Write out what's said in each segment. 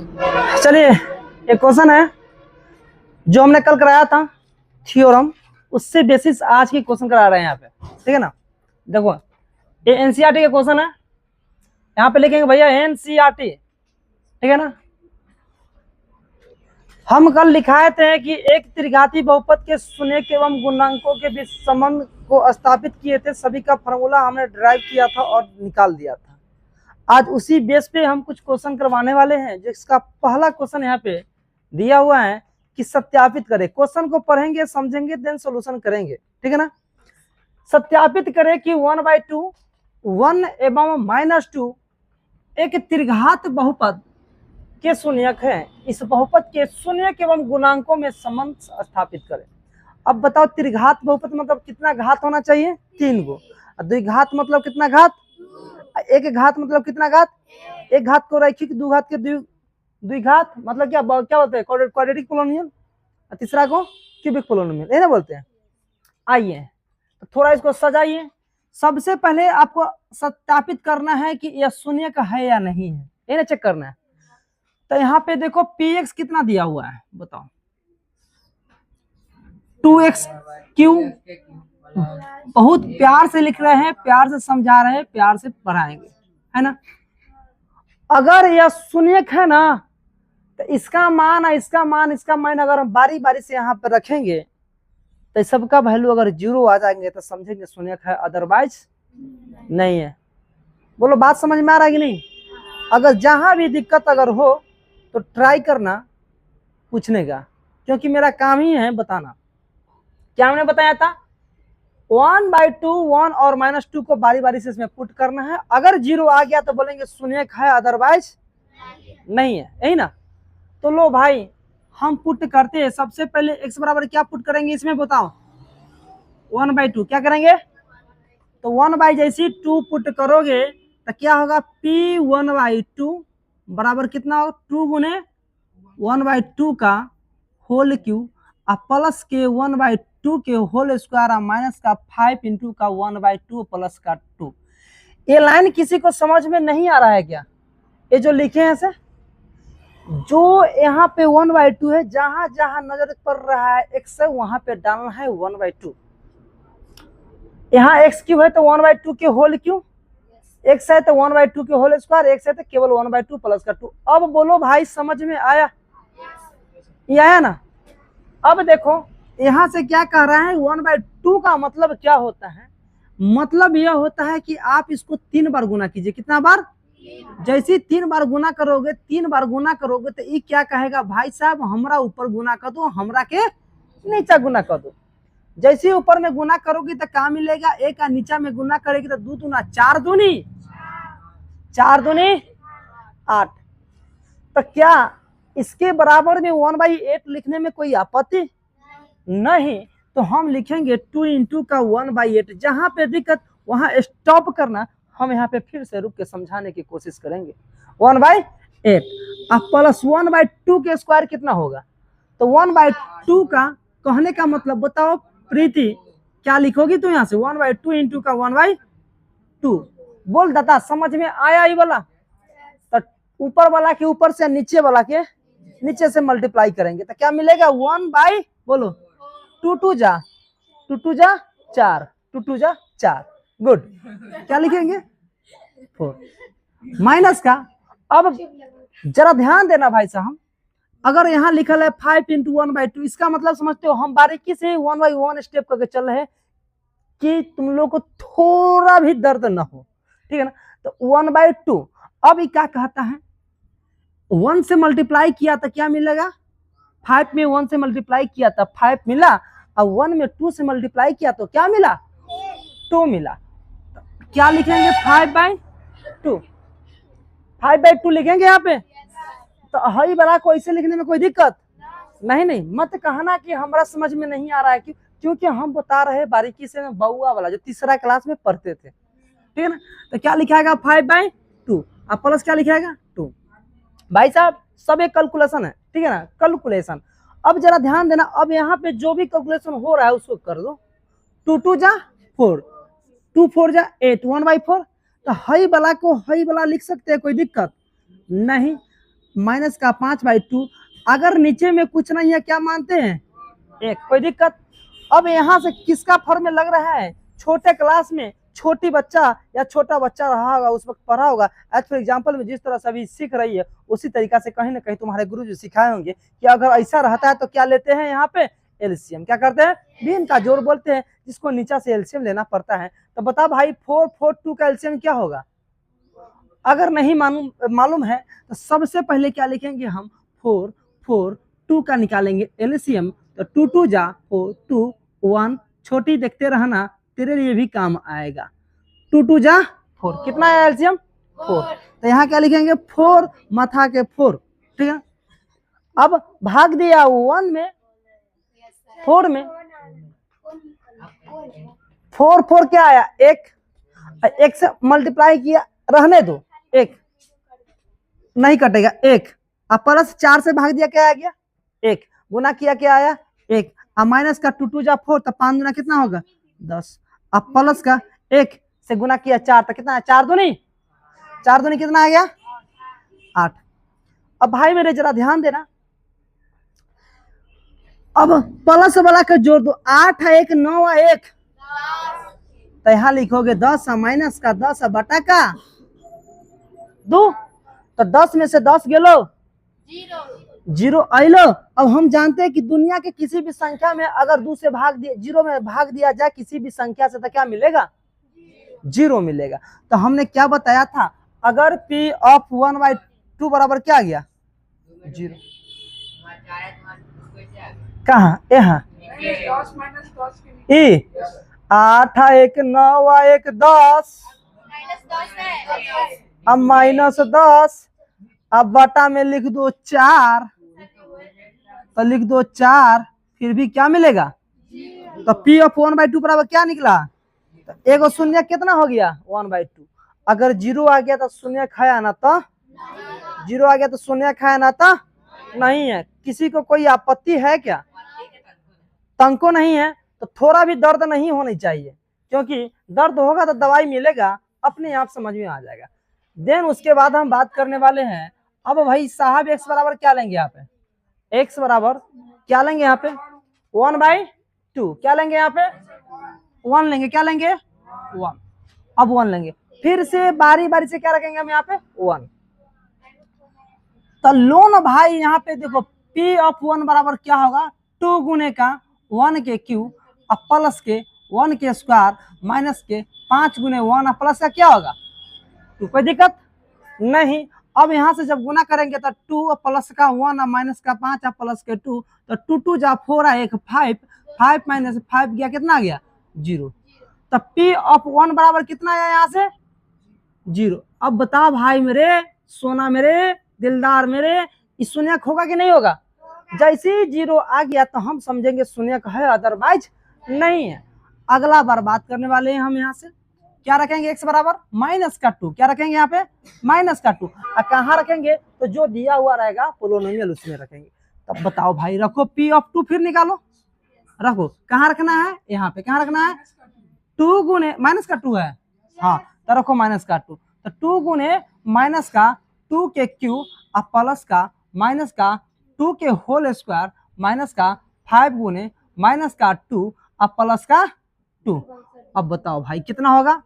चलिए एक क्वेश्चन है जो हमने कल कराया था थ्योरम, उससे बेसिस आज की क्वेश्चन करा रहे हैं यहाँ पे, ठीक है ना। देखो ये एनसीईआरटी का क्वेश्चन है, यहाँ पे लिखेंगे भैया एनसीईआरटी, ठीक है ना। हम कल लिखाए थे कि एक त्रिघाती बहुपद के शून्य एवं गुणांकों के बीच संबंध को स्थापित किए थे, सभी का फॉर्मूला हमने ड्राइव किया था और निकाल दिया था। आज उसी बेस पे हम कुछ क्वेश्चन करवाने वाले हैं, जिसका पहला क्वेश्चन यहाँ पे दिया हुआ है कि सत्यापित करें। क्वेश्चन को पढ़ेंगे, समझेंगे, देन सॉल्यूशन करेंगे, ठीक है ना। सत्यापित करें कि 1/2 1 एवं -2 एक त्रिघात बहुपद के शून्यक है, इस बहुपद के शून्यक एवं गुणांकों में संबंध स्थापित करें। अब बताओ त्रिघात बहुपद मतलब कितना घात होना चाहिए? 3 गो। द्विघात मतलब कितना घात? एक घात मतलब कितना घात? एक घात को रैखिक, दो घात के द्विघात मतलब क्या बोलते हैं? Quadratic polynomial. तीसरा को क्यूबिक पोलिनोमियल, ये ना बोलते हैं। आइए तो थोड़ा इसको सजाइए। सबसे पहले आपको सत्यापित करना है कि यह शून्य का है या नहीं है, ये ना चेक करना है। तो यहाँ पे देखो px कितना दिया हुआ है बताओ? 2x Q. बहुत प्यार से लिख रहे हैं, प्यार से समझा रहे हैं, प्यार से पढ़ाएंगे, है ना। अगर यह शून्यक है ना तो इसका मान अगर हम बारी बारी से यहाँ पे रखेंगे तो सबका वैल्यू अगर 0 आ जाएंगे तो समझेंगे शून्यक है, अदरवाइज नहीं है। बोलो बात समझ में आ रहा है कि नहीं? अगर जहां भी दिक्कत अगर हो तो ट्राई करना पूछने का, क्योंकि मेरा काम ही है बताना। क्या हमने बताया था? 1/2 1 और -2 को बारी बारी से इसमें पुट करना है। अगर 0 आ गया तो बोलेंगे शून्यक है, अदरवाइज नहीं है, यही ना। तो लो भाई हम पुट करते हैं। सबसे पहले x बराबर क्या पुट करेंगे इसमें बताओ? 1/2 क्या करेंगे? तो 1/जैसी 2 पुट करोगे तो क्या होगा? p 1/2 बराबर कितना हो? 2 गुने 1/2 का होल क्यूब प्लस के 1/2 के होल स्क्वायर माइनस का 5 इंटू का 1/2 प्लस का 2। ये लाइन किसी को समझ में नहीं आ रहा है क्या? ये जो लिखे हैं से जो यहाँ पे 1/2 है, जहां जहां नजर पड़ रहा है x है वहां पे डालना है 1/2। यहाँ x क्यूब है तो 1/2 के होल क्यूब, x है तो 1/2 के होल स्क्वायर, x है तो केवल 1/2 प्लस का 2। अब बोलो भाई समझ में आया? ये आया ना। अब देखो यहाँ से क्या कह रहा है? 1/2 का मतलब क्या होता है? मतलब यह होता है कि आप इसको 3 बार गुना कीजिए। कितना बार? जैसे 3 बार गुना करोगे, 3 बार गुना करोगे तो ये क्या कहेगा? भाई साहब हमरा ऊपर गुना कर दो, हमरा के नीचा गुना कर दो। जैसे ऊपर में गुना करोगी तो क्या मिलेगा? 1 का नीचा में गुना करेगी तो 2 दूना 4 दूनी 8। तो क्या इसके बराबर में 1/8 लिखने में कोई आपत्ति नहीं? तो हम लिखेंगे 2 इंटू का 1/8। जहां पे दिक्कत वहां स्टॉप करना। हम यहाँ पे फिर से रुक के समझाने की कोशिश करेंगे। 1/8 अब प्लस 1/2 के स्क्वायर कितना होगा? तो 1/2 का कहने का मतलब बताओ प्रीति क्या लिखोगी? तो यहाँ से 1/2 इंटू का 1/2। बोल दादा समझ में आया ही वाला? तो ऊपर वाला के ऊपर से नीचे वाला के नीचे से मल्टीप्लाई करेंगे तो क्या मिलेगा? 1 बोलो 2 2 जा 4 2 2 जा 4। गुड। क्या लिखेंगे? 4 माइनस का। अब जरा ध्यान देना भाई साहब, अगर यहाँ लिखल है 5 इंटू 1/2, इसका मतलब समझते हो हम बारीकी से 1/1 स्टेप करके चल रहे हैं कि तुम लोग को थोड़ा भी दर्द ना हो, ठीक है ना। तो 1/2 अब ये क्या कहता है? 1 से मल्टीप्लाई किया तो क्या मिलेगा? 5 में 1 से मल्टीप्लाई किया तो 5 मिला, और 1 में 2 से मल्टीप्लाई किया तो क्या मिला? 2 मिला। क्या लिखेंगे? 5/2। 5/2 लिखेंगे यहाँ पे। तो हई बड़ा को ऐसे लिखने में कोई दिक्कत नहीं। मत कहना कि हमारा समझ में नहीं आ रहा है, क्योंकि हम बता रहे बारीकी से बउआ वाला जो तीसरा क्लास में पढ़ते थे, ठीक है ना। तो क्या लिखाएगा? 5/2 अब प्लस क्या लिखाएगा? 2। भाई साहब सब एक कैलकुलेशन है, ठीक है ना, कैलकुलेशन। अब जरा ध्यान देना, अब यहाँ पे जो भी कैलकुलेशन हो रहा है उसको कर दो। 2 2 जा 4, 2 4 जा 8, 1/4। तो हई वाला को हई वाला लिख सकते हैं, कोई दिक्कत नहीं। माइनस का 5/2। अगर नीचे में कुछ नहीं है क्या मानते हैं, एक, कोई दिक्कत। अब यहाँ से किसका फॉर्म में लग रहा है, छोटे क्लास में छोटी बच्चा या छोटा बच्चा रहा होगा उस वक्त पढ़ा होगा। एज फॉर एग्जाम्पल में जिस तरह सभी सीख रही है उसी तरीका से कहीं ना कहीं तुम्हारे गुरु जी सिखाए होंगे कि अगर ऐसा रहता है तो क्या लेते हैं यहाँ पे, एलसीएम। क्या करते हैं, भिन्न का जोड़ बोलते हैं, जिसको नीचा से एलसीएम लेना पड़ता है। तो बता भाई 4 4 2 का एलसीएम क्या होगा। अगर नहीं मालूम है तो सबसे पहले क्या लिखेंगे हम, 4 4 2 का निकालेंगे एलसीएम। तो 2 2 जा 4 2 1, छोटी देखते रहना तेरे लिए भी काम आएगा। 2 2 जा 4, कितना है एलसीएम 4। तो यहाँ क्या लिखेंगे, 4 माथा के 4, ठीक है। अब भाग दिया 1 में 4 में, 4 4 क्या आया, एक से मल्टीप्लाई किया, रहने दो, एक नहीं कटेगा, एक। अब प्लस 4 से भाग दिया क्या आ गया, एक, गुना किया क्या आया, एक। अब माइनस का 2 2 जा 4, तो 5 गुना कितना होगा 10। अब प्लस का 1 से गुना किया 4, तो कितना है, 4 दूनी कितना आ गया 8। अब भाई मेरे जरा ध्यान देना, अब प्लस वाला का जोड़ दो, 8 है 1 9 है 1, तो यहाँ लिखोगे 10 माइनस का 10 बटा का 2, तो 10 में से 10 गेलो 0 आइलो। अब हम जानते हैं कि दुनिया के किसी भी संख्या में अगर 2 से भाग दिया, 0 में भाग दिया जाए किसी भी संख्या से, तो क्या मिलेगा, 0 मिलेगा। तो हमने क्या बताया था, अगर p ऑफ 1/2 बराबर क्या आ गया 0, कहा यहाँ 8 1 9 1 10, अब माइनस 10, अब बटा में लिख दो 4, तो लिख दो 4, फिर भी क्या मिलेगा, तो p ऑफ 1/2 बराबर क्या निकला, तो एगो शून्य कितना हो गया 1/2। अगर 0 आ गया तो शून्य खाया ना, तो 0 आ गया तो शून्य खाया ना, तो नहीं है। किसी को कोई आपत्ति है क्या, तंको नहीं है, तो थोड़ा भी दर्द नहीं होनी चाहिए, क्योंकि दर्द होगा तो दवाई मिलेगा, अपने आप समझ में आ जाएगा। देन उसके बाद हम बात करने वाले हैं, अब भाई साहब x बराबर क्या लेंगे यहाँ पे, x बराबर क्या लेंगे यहाँ पे 1/2, क्या लेंगे यहाँ पे 1 लेंगे, क्या लेंगे 1। अब 1 लेंगे, फिर से बारी बारी से क्या रखेंगे हम यहाँ पे 1। तो लो ना भाई, यहाँ पे देखो p ऑफ 1 बराबर क्या होगा, 2 गुने का 1 के क्यूब अब प्लस के 1 के स्क्वायर माइनस के 5 गुने 1 प्लस का क्या होगा 2, कोई दिक्कत नहीं। अब यहाँ से जब गुना करेंगे तो 2 प्लस का 1 माइनस का 5 प्लस के 2, तो 2 2 जा 4 1 5, 5 माइनस 5 गया कितना आ गया 0। तो p ऑफ 1 बराबर कितना आया यहाँ से 0। अब बताओ भाई मेरे सोना, मेरे दिलदार, मेरे इस शून्यक होगा कि नहीं होगा, जैसे ही 0 आ गया तो हम समझेंगे शून्यक है, अदरवाइज नहीं है। अगला बार बात करने वाले हैं हम, यहाँ से क्या रखेंगे x बराबर माइनस का 2, क्या रखेंगे यहाँ पे माइनस का 2, और कहाँ रखेंगे, तो जो दिया हुआ रहेगा पोलोनोमियल उसमें रखेंगे। तब बताओ भाई, रखो p ऑफ 2, फिर निकालो, रखो, कहाँ रखना है यहाँ पे, कहाँ रखना है 2 गुने माइनस का 2 है, हाँ, तो रखो माइनस का 2, तो 2 गुने माइनस का 2 के क्यूब और प्लस का माइनस का 2 के होल स्क्वायर माइनस का 5 गुने माइनस का 2 और प्लस का 2। अब बताओ भाई कितना होगा,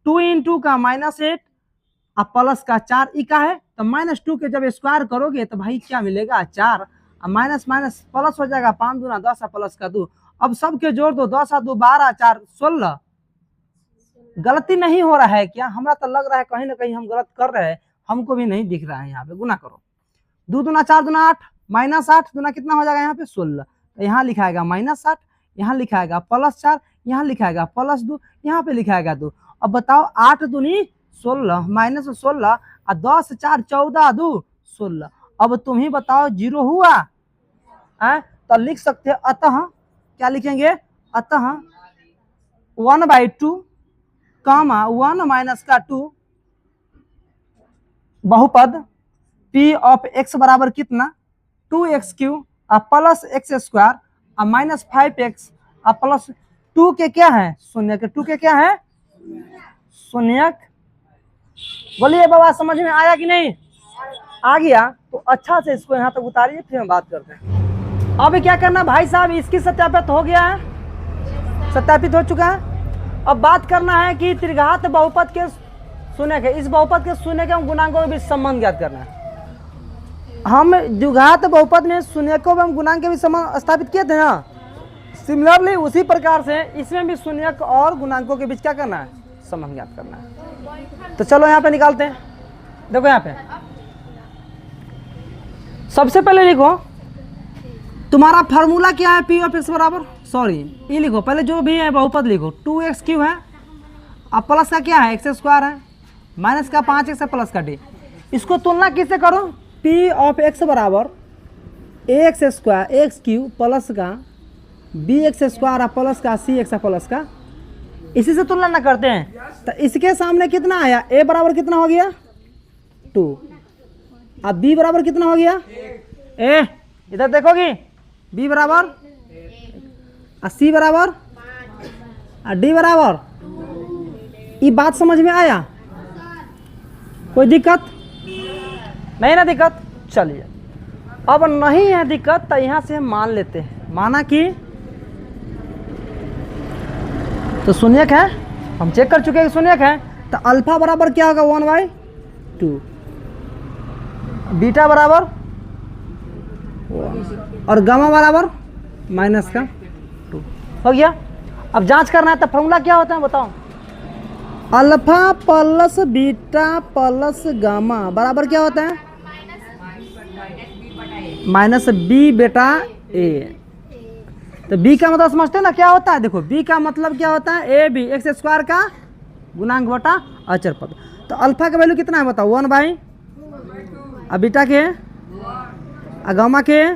2 × का -8 और प्लस का 4 ई का है, तो -2 के जब स्क्वायर करोगे तो भाई क्या मिलेगा 4, और माइनस माइनस प्लस हो जाएगा, 5 दूना 10 और प्लस का 2। अब सबके जोड़ दो, 10 और 2 12, 4 16। गलती नहीं हो रहा है क्या, हमरा तो लग रहा है कहीं ना कहीं हम गलत कर रहे हैं, हमको भी नहीं दिख रहा है। यहाँ पे गुना करो, 2 दूना 4 दूना 8, -8 दूना कितना हो जाएगा यहाँ पे 16, तो यहाँ लिखाएगा -8, यहाँ लिखाएगा +4, यहाँ लिखाएगा +2, यहाँ पे लिखाएगा 2। अब बताओ 8 दूनी 16 -16 और 10 4 14 2 16। अब तुम ही बताओ 0 हुआ है, तो लिख सकते हैं अतः, क्या लिखेंगे अतः 1/2 कामा 1 माइनस का 2 बहुपद p ऑफ x बराबर कितना 2x³ और प्लस x स्क्वायर और माइनस 5x और प्लस 2 के क्या है शून्य के, 2 के क्या है शून्यक। बोलिए बाबा, समझ में आया कि नहीं। आ गया तो अच्छा से इसको यहाँ तक उतारिए, फिर हम बात करते हैं। अब क्या करना भाई साहब, इसकी सत्यापित हो गया है, सत्यापित हो चुका है। अब बात करना है कि त्रिघात बहुपद के शून्य के, इस बहुपद के शून्य के गुणांकों के बीच संबंध ज्ञात करना है। हम द्विघात बहुपद में शून्यकों एवं गुणांक के बीच संबंध स्थापित किए थे ना, सिमिलरली उसी प्रकार से इसमें भी शून्यक और गुणांकों के बीच क्या करना है, संबंध ज्ञात करना है। तो चलो यहाँ पे निकालते हैं। देखो यहाँ पे सबसे पहले लिखो तुम्हारा फार्मूला क्या है, पी ऑफ एक्स बराबर, सॉरी ये लिखो पहले जो भी है बहुपद लिखो, 2x क्यू है, अब प्लस का क्या है, एक्स स्क्वायर है, माइनस का 5x है, प्लस का डी। इसको तुलना किससे करो, पी ऑफ एक्स बराबर x square x q plus का बी एक्स स्क्वायर प्लस का सी एक्स प्लस का, इसी से तुलना करते हैं। तो इसके सामने कितना आया, ए बराबर कितना हो गया 2, अब बी बराबर कितना हो गया, ए इधर देखोगी, बी बराबर और सी बराबर और डी बराबर। ये बात समझ में आया, कोई दिक्कत नहीं ना, दिक्कत चलिए। अब नहीं है दिक्कत तो यहाँ से हम मान लेते हैं, माना कि तो शून्यक है, हम चेक कर चुके हैं कि शून्यक है, तो अल्फा बराबर क्या होगा 1/2, बीटा बराबर 1 और गामा बराबर माइनस का 2 हो गया। अब जांच करना है तो फॉर्मूला क्या होता है बताओ, alpha plus beta plus gamma बराबर क्या होता है, माइनस बी बेटा ए। तो बी का मतलब समझते हैं ना क्या होता है, देखो बी का मतलब क्या होता है, ए बी एक्स स्क्वायर का गुणांक बटा अचर पद। तो अल्फा का वैल्यू कितना है बताओ 1/, अब बीटा के और गामा के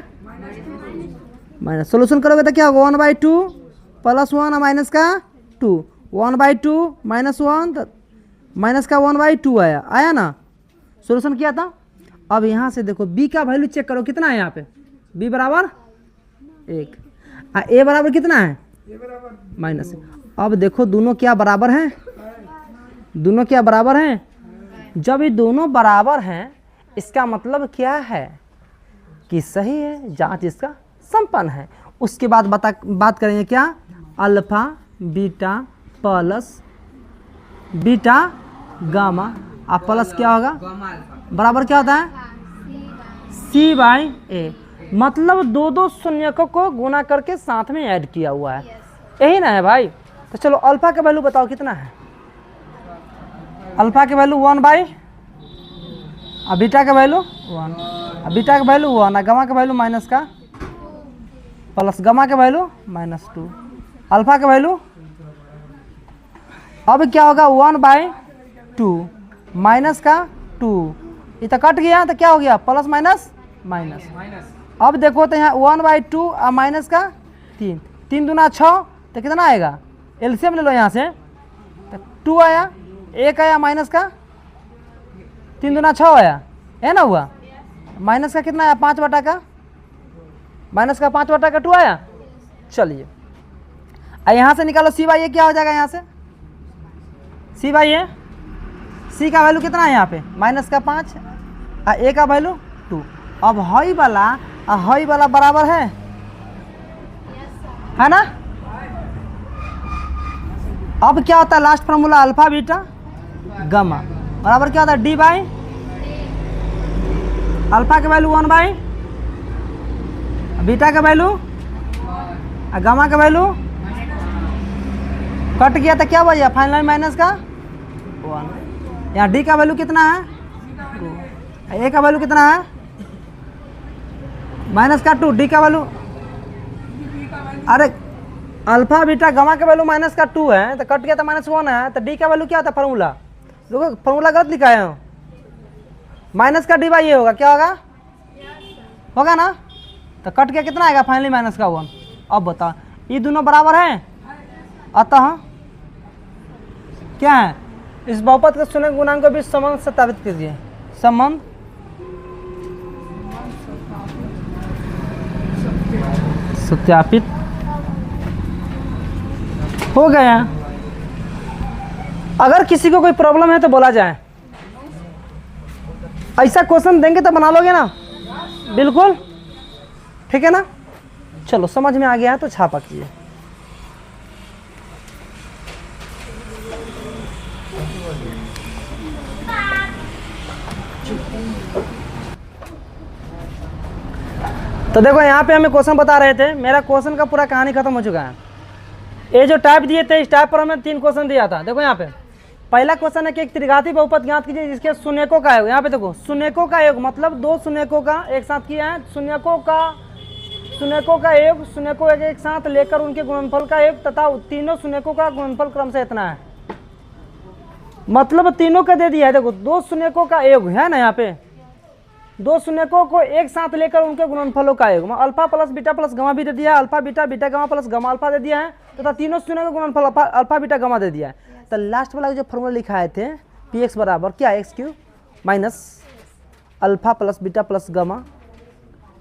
माइनस, सोल्यूशन करोगे तो क्या होगा 1/2 प्लस 1 और माइनस का 2, 1/2 माइनस 1 तो माइनस का 1/2 आया ना, सोल्यूशन किया था। अब यहाँ से देखो बी का वैल्यू चेक करो कितना है, यहाँ पे बी बराबर 1 और ए बराबर कितना है माइनस। अब देखो दोनों क्या बराबर हैं, दोनों क्या बराबर हैं, जब ये दोनों बराबर हैं इसका मतलब क्या है कि सही है, जांच इसका संपन्न है। उसके बाद बात करेंगे क्या, alpha beta plus beta gamma और प्लस क्या होगा बराबर क्या होता है C/A, मतलब दो शून्यकों को गुना करके साथ में ऐड किया हुआ है, यही ना है भाई। तो चलो अल्फा का वैल्यू बताओ कितना है, अल्फा के वैल्यू 1/, और बीटा का वैल्यू 1, और बीटा का वैल्यू 1 और गामा का वैल्यू माइनस का प्लस गामा का वैल्यू -2, अल्फा का वैल्यू अब क्या होगा 1/2 माइनस का 2, ये तो कट गया तो क्या हो गया प्लस माइनस माइनस। अब देखो तो यहाँ 1/2 और माइनस का 3, 3 दूना 6 तो कितना आएगा, एलसीएम ले लो यहाँ से, तो 2 आया, 1 आया माइनस का 3 दूना 6 आया, है ना हुआ, माइनस का कितना आया 5 बटा का, माइनस का 5 बटा का 2 आया। चलिए यहाँ से निकालो C/A क्या हो जाएगा, यहाँ से C/A, C का वैल्यू कितना है यहाँ पे माइनस का 5 और A का वैल्यू 2। अब हई वाला बराबर है ना। अब क्या होता है last formula alpha beta gamma बराबर क्या होता है D/, अल्फा का वैल्यू 1/, बीटा का वैल्यू और गामा का वैल्यू कट गया तो क्या बचा फाइनल माइनस का 1। यहाँ डी का वैल्यू कितना है 2, ए का वैल्यू कितना है माइनस का 2, डी का वैल्यू, अरे अल्फा बीटा गामा का वैल्यू माइनस का 2 है तो कट गया तो -1 है, तो डी का वैल्यू क्या होता है फार्मूला, देखो फार्मूला गलत लिखा है, माइनस का D/A होगा, क्या होगा ना, तो कट गया कितना आएगा फाइनली माइनस का 1। अब बताओ ये दोनों बराबर हैं, अतः क्या है इस बहुपद के शून्य गुणांक के बीच संबंध सत्यापित कीजिए। संबंध सत्यापित हो गया। अगर किसी को कोई प्रॉब्लम है तो बोला जाए। ऐसा क्वेश्चन देंगे तो बना लोगे ना, बिल्कुल, ठीक है ना। चलो समझ में आ गया है तो छापा कीजिए। तो देखो यहाँ पे हमें क्वेश्चन बता रहे थे, मेरा क्वेश्चन का पूरा कहानी खत्म हो चुका है। ये जो टाइप दिए थे इस टाइप पर हमें 3 क्वेश्चन दिया था। देखो यहाँ पे पहला क्वेश्चन है कि एक त्रिघाती बहुपद ज्ञात कीजिए जिसके शून्यकों का योग। यहाँ पे देखो शून्यकों का योग मतलब 2 शून्यकों का एक साथ किया है, शून्यकों का योग, शून्यकों एक साथ लेकर उनके गुणनफल का योग तथा तीनों शून्यकों का गुणनफल क्रम से इतना है। मतलब तीनों का दे दिया है। देखो 2 शून्यकों का योग है ना, यहाँ पे 2 शून्यकों को एक साथ लेकर उनके गुणनफलों का योग, alpha plus beta plus gamma भी दे दिया है, alpha beta beta gamma plus gamma alpha दे दिया है तथा तीनों शून्य का गुणनफल अल्फा बीटा गामा दे दिया है। तो लास्ट वाला जो फॉर्मूला लिखाए थे पी एक्स बराबर क्या, x Q minus alpha plus beta plus gamma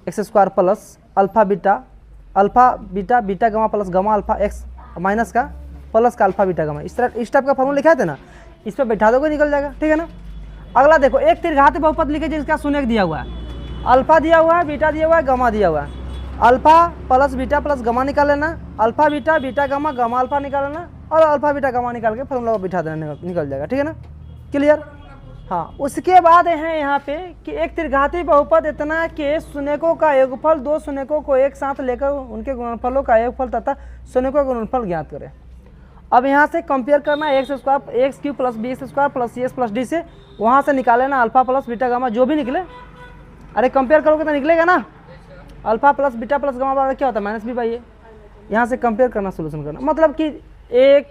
x square plus alpha beta beta gamma plus gamma alpha x minus का प्लस का अल्फा बीटा गामा, इस टाइप का फॉर्मूला लिखाए थे ना, इस पर बैठा दोगे निकल जाएगा, ठीक है ना। अगला देखो एक त्रिघाती बहुपद लिखे जिसका शून्य दिया हुआ है, अल्फा दिया हुआ है, बीटा दिया हुआ है, गामा दिया हुआ है। Alpha plus beta plus gamma निकाल लेना, alpha beta beta gamma gamma alpha निकाल लेना और अल्फा बीटा गामा निकाल के फॉर्मूला को बिठा देना, निकल जाएगा, ठीक है ना, क्लियर। हाँ, उसके बाद है यहाँ पे कि एक त्रिघाती बहुपद इतना के शून्यकों का योगफल 2 शून्यकों को एक साथ लेकर उनके गुणनफलों का योगफल तथा शून्यकों का गुणनफल ज्ञात करें। अब यहाँ से कंपेयर करना x square x q plus b square plus c s plus d से, वहाँ से निकाले ना अल्फा प्लस बीटा गामा जो भी निकले, अरे कंपेयर करोगे तो निकलेगा ना, alpha plus beta plus gamma बराबर क्या होता है माइनस बी बाई ए। यहाँ से कंपेयर करना, सोल्यूशन करना, मतलब कि 1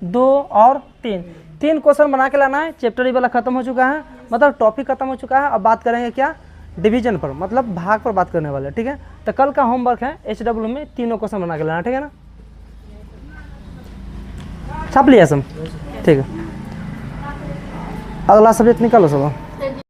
2 और 3 क्वेश्चन बना के लाना है। चैप्टर ये वाला खत्म हो चुका है, मतलब टॉपिक खत्म हो चुका है। अब बात करेंगे क्या, डिवीजन पर, मतलब भाग पर बात करने वाले, ठीक है। तो कल का होमवर्क है HW में 3 क्वेश्चन बना के लाना, ठीक है ना, छाप लिया सब, ठीक है। अगला सब्जेक्ट निकालो सब।